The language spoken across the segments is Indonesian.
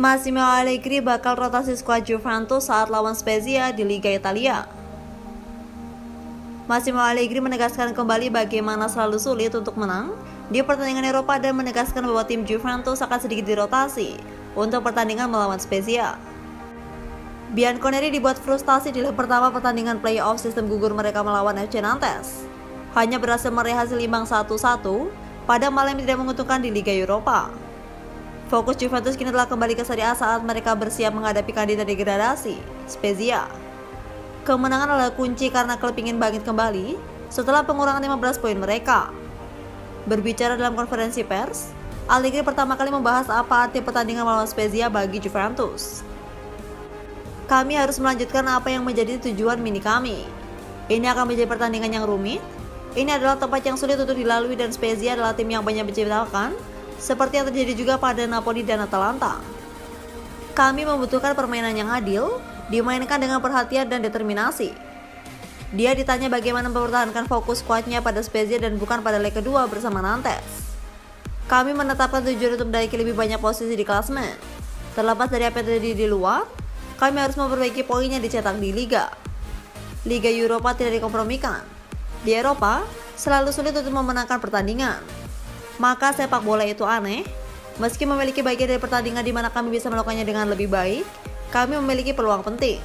Massimo Allegri bakal rotasi skuad Juventus saat lawan Spezia di Liga Italia. Massimo Allegri menegaskan kembali bagaimana selalu sulit untuk menang di pertandingan Eropa dan menegaskan bahwa tim Juventus akan sedikit dirotasi untuk pertandingan melawan Spezia. Bianconeri dibuat frustasi di leg pertama pertandingan play-off sistem gugur mereka melawan FC Nantes. Hanya berhasil meraih hasil imbang 1-1 pada malam yang tidak menguntungkan di Liga Eropa. Fokus Juventus kini telah kembali ke Serie A saat mereka bersiap menghadapi kandidat degradasi, Spezia. Kemenangan adalah kunci karena klub ingin bangkit kembali setelah pengurangan 15 poin mereka. Berbicara dalam konferensi pers, Allegri pertama kali membahas apa arti pertandingan melawan Spezia bagi Juventus. Kami harus melanjutkan apa yang menjadi tujuan mini kami. Ini akan menjadi pertandingan yang rumit. Ini adalah tempat yang sulit untuk dilalui dan Spezia adalah tim yang banyak menciptakan, seperti yang terjadi juga pada Napoli dan Atalanta. Kami membutuhkan permainan yang adil, dimainkan dengan perhatian dan determinasi. Dia ditanya bagaimana mempertahankan fokus skuadnya pada Spezia dan bukan pada leg kedua bersama Nantes. Kami menetapkan tujuan untuk menaiki lebih banyak posisi di klasemen. Terlepas dari apa yang terjadi di luar, kami harus memperbaiki poin yang dicetak di Liga. Liga Eropa tidak dikompromikan. Di Eropa, selalu sulit untuk memenangkan pertandingan. Maka sepak bola itu aneh. Meski memiliki bagian dari pertandingan di mana kami bisa melakukannya dengan lebih baik, kami memiliki peluang penting.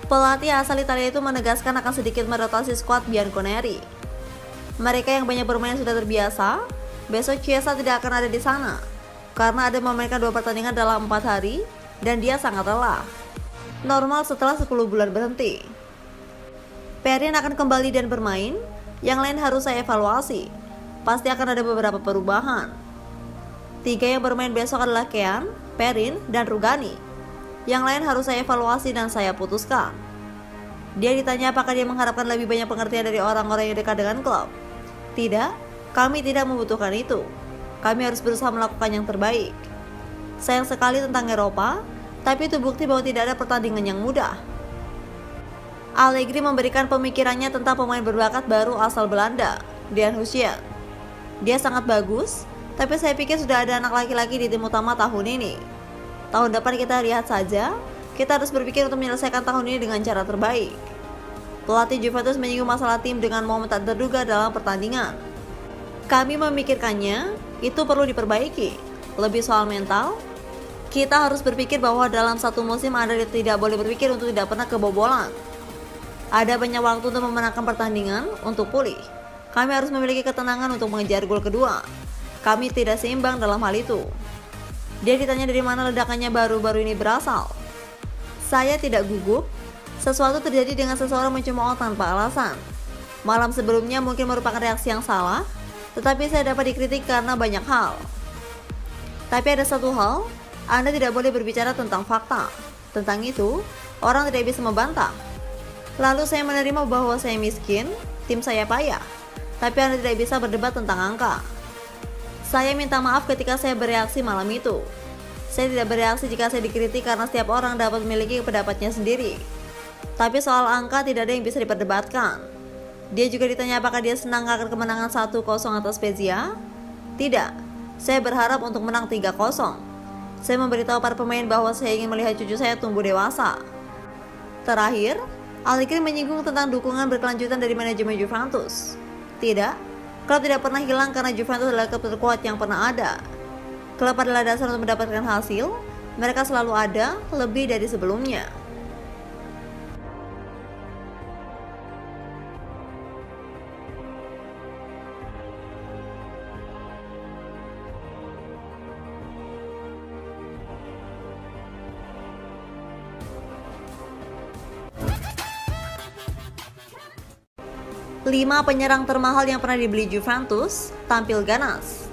Pelatih asal Italia itu menegaskan akan sedikit merotasi skuad Bianconeri. Mereka yang banyak bermain sudah terbiasa. Besok Chiesa tidak akan ada di sana karena ada memainkan 2 pertandingan dalam 4 hari dan dia sangat lelah. Normal setelah 10 bulan berhenti. Perin akan kembali dan bermain. Yang lain harus saya evaluasi. Pasti akan ada beberapa perubahan. 3 yang bermain besok adalah Kean, Perin, dan Rugani. Yang lain harus saya evaluasi dan saya putuskan. Dia ditanya apakah dia mengharapkan lebih banyak pengertian dari orang-orang yang dekat dengan klub. Tidak, kami tidak membutuhkan itu. Kami harus berusaha melakukan yang terbaik. Sayang sekali tentang Eropa, tapi itu bukti bahwa tidak ada pertandingan yang mudah. Allegri memberikan pemikirannya tentang pemain berbakat baru asal Belanda, Dean Huijsen. Dia sangat bagus, tapi saya pikir sudah ada anak laki-laki di tim utama tahun ini. Tahun depan kita lihat saja, kita harus berpikir untuk menyelesaikan tahun ini dengan cara terbaik. Pelatih Juventus menyinggung masalah tim dengan momen tak terduga dalam pertandingan. Kami memikirkannya, itu perlu diperbaiki. Lebih soal mental, kita harus berpikir bahwa dalam satu musim Anda tidak boleh berpikir untuk tidak pernah kebobolan. Ada banyak waktu untuk memenangkan pertandingan untuk pulih. Kami harus memiliki ketenangan untuk mengejar gol kedua. Kami tidak seimbang dalam hal itu. Dia ditanya dari mana ledakannya baru-baru ini berasal. Saya tidak gugup. Sesuatu terjadi dengan seseorang mencemooh tanpa alasan. Malam sebelumnya mungkin merupakan reaksi yang salah, tetapi saya dapat dikritik karena banyak hal. Tapi ada satu hal, Anda tidak boleh berbicara tentang fakta. Tentang itu, orang tidak bisa membantah. Lalu saya menerima bahwa saya miskin, tim saya payah. Tapi Anda tidak bisa berdebat tentang angka. Saya minta maaf ketika saya bereaksi malam itu. Saya tidak bereaksi jika saya dikritik karena setiap orang dapat memiliki pendapatnya sendiri. Tapi soal angka tidak ada yang bisa diperdebatkan. Dia juga ditanya apakah dia senang akan kemenangan 1-0 atas Spezia. Tidak, saya berharap untuk menang 3-0. Saya memberitahu para pemain bahwa saya ingin melihat cucu saya tumbuh dewasa. Terakhir, Allegri menyinggung tentang dukungan berkelanjutan dari manajemen Juventus. Tidak, klub tidak pernah hilang karena Juventus adalah klub terkuat yang pernah ada. Klub adalah dasar untuk mendapatkan hasil, mereka selalu ada, lebih dari sebelumnya. Lima penyerang termahal yang pernah dibeli Juventus tampil ganas.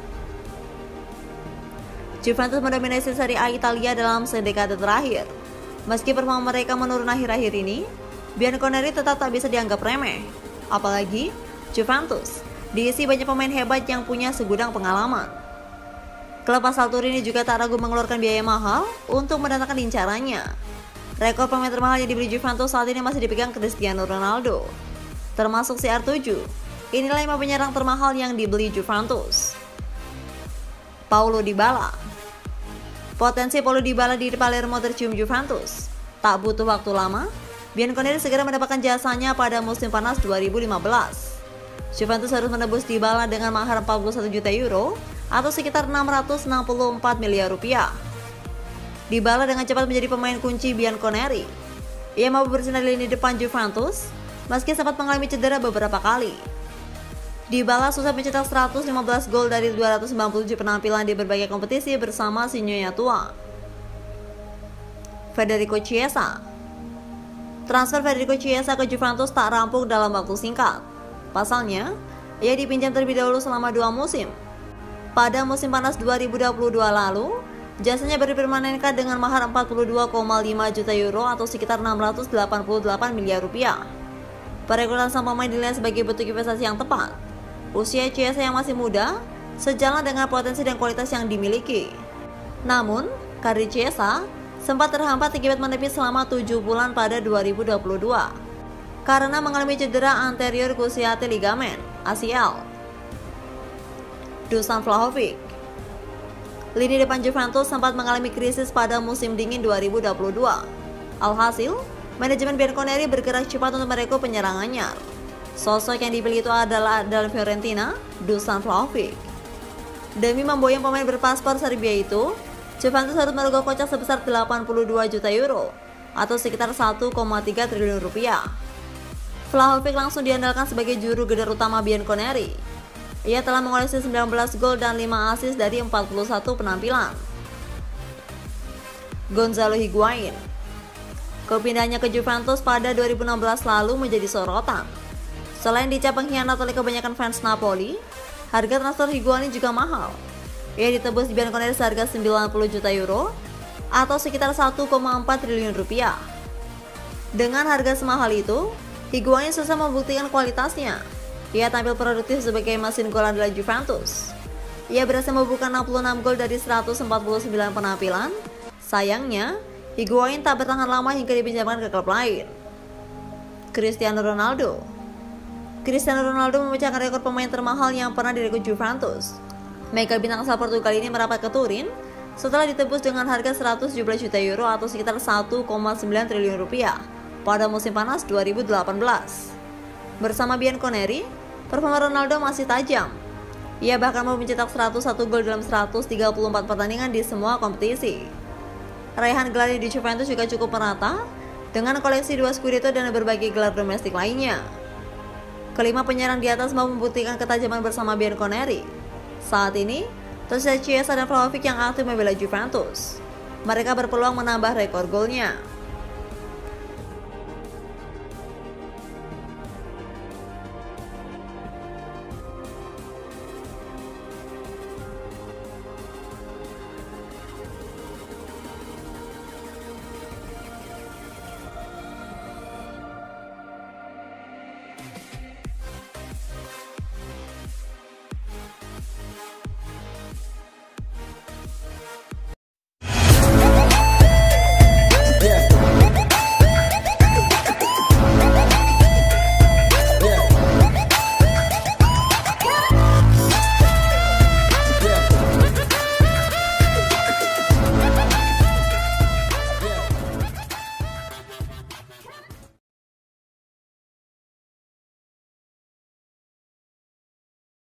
Juventus mendominasi Serie A Italia dalam sedekade terakhir. Meski performa mereka menurun akhir-akhir ini, Bianconeri tetap tak bisa dianggap remeh. Apalagi Juventus diisi banyak pemain hebat yang punya segudang pengalaman. Klub asal Turin ini juga tak ragu mengeluarkan biaya mahal untuk mendatangkan incarannya. Rekor pemain termahal yang dibeli Juventus saat ini masih dipegang Cristiano Ronaldo, termasuk CR7. Inilah 5 penyerang termahal yang dibeli Juventus. Paulo Dybala. Potensi Paulo Dybala di Palermo tercium Juventus. Tak butuh waktu lama, Bianconeri segera mendapatkan jasanya pada musim panas 2015. Juventus harus menebus Dybala dengan mahar 41 juta euro atau sekitar 664 miliar rupiah. Dybala dengan cepat menjadi pemain kunci Bianconeri. Ia mampu bersinar di lini depan Juventus meski sempat mengalami cedera beberapa kali. Dybala susah mencetak 115 gol dari 297 penampilan di berbagai kompetisi bersama si Nyonya Tua. Federico Chiesa. Transfer Federico Chiesa ke Juventus tak rampung dalam waktu singkat. Pasalnya, ia dipinjam terlebih dahulu selama 2 musim. Pada musim panas 2022 lalu, jasanya dipermanenkan dengan mahar 42,5 juta euro atau sekitar 688 miliar rupiah. Perekrutan sang pemain dinilai sebagai bentuk investasi yang tepat. Usia Chiesa yang masih muda sejalan dengan potensi dan kualitas yang dimiliki. Namun, karir Chiesa sempat terhambat akibat menepis selama 7 bulan pada 2022 karena mengalami cedera anterior cruciate ligamen (ACL). Dusan Vlahovic. Lini depan Juventus sempat mengalami krisis pada musim dingin 2022. Alhasil, manajemen Bianconeri bergerak cepat untuk merekrut penyerangannya. Sosok yang dipilih itu adalah Fiorentina, Dusan Vlahovic. Demi memboyong pemain berpaspor Serbia itu, Juventus harus merogoh kocek sebesar 82 juta euro atau sekitar 1,3 triliun rupiah. Vlahovic langsung diandalkan sebagai juru gedar utama Bianconeri. Ia telah mengoleksi 19 gol dan 5 assist dari 41 penampilan. Gonzalo Higuain. Kepindahannya ke Juventus pada 2016 lalu menjadi sorotan. Selain dicap pengkhianat oleh kebanyakan fans Napoli, harga transfer Higuain juga mahal. Ia ditebus di Bianconeri seharga 90 juta euro atau sekitar 1,4 triliun rupiah. Dengan harga semahal itu, Higuain susah membuktikan kualitasnya. Ia tampil produktif sebagai mesin gol andalan Juventus. Ia berhasil membuka 66 gol dari 149 penampilan. Sayangnya, Higuain tak bertahan lama hingga dipinjamkan ke klub lain. Cristiano Ronaldo. Cristiano Ronaldo memecahkan rekor pemain termahal yang pernah direkrut Juventus. Mega bintang asal Portugal ini merapat ke Turin setelah ditebus dengan harga 117 juta euro atau sekitar 1,9 triliun rupiah pada musim panas 2018. Bersama Bianconeri, performa Ronaldo masih tajam. Ia bahkan mau mencetak 101 gol dalam 134 pertandingan di semua kompetisi. Raihan gelar di Juventus juga cukup merata dengan koleksi 2 Scudetto dan berbagai gelar domestik lainnya. Kelima penyerang di atas mau membuktikan ketajaman bersama Bianconeri. Saat ini, tersisa Chiesa dan Vlahovic yang aktif membela Juventus. Mereka berpeluang menambah rekor golnya.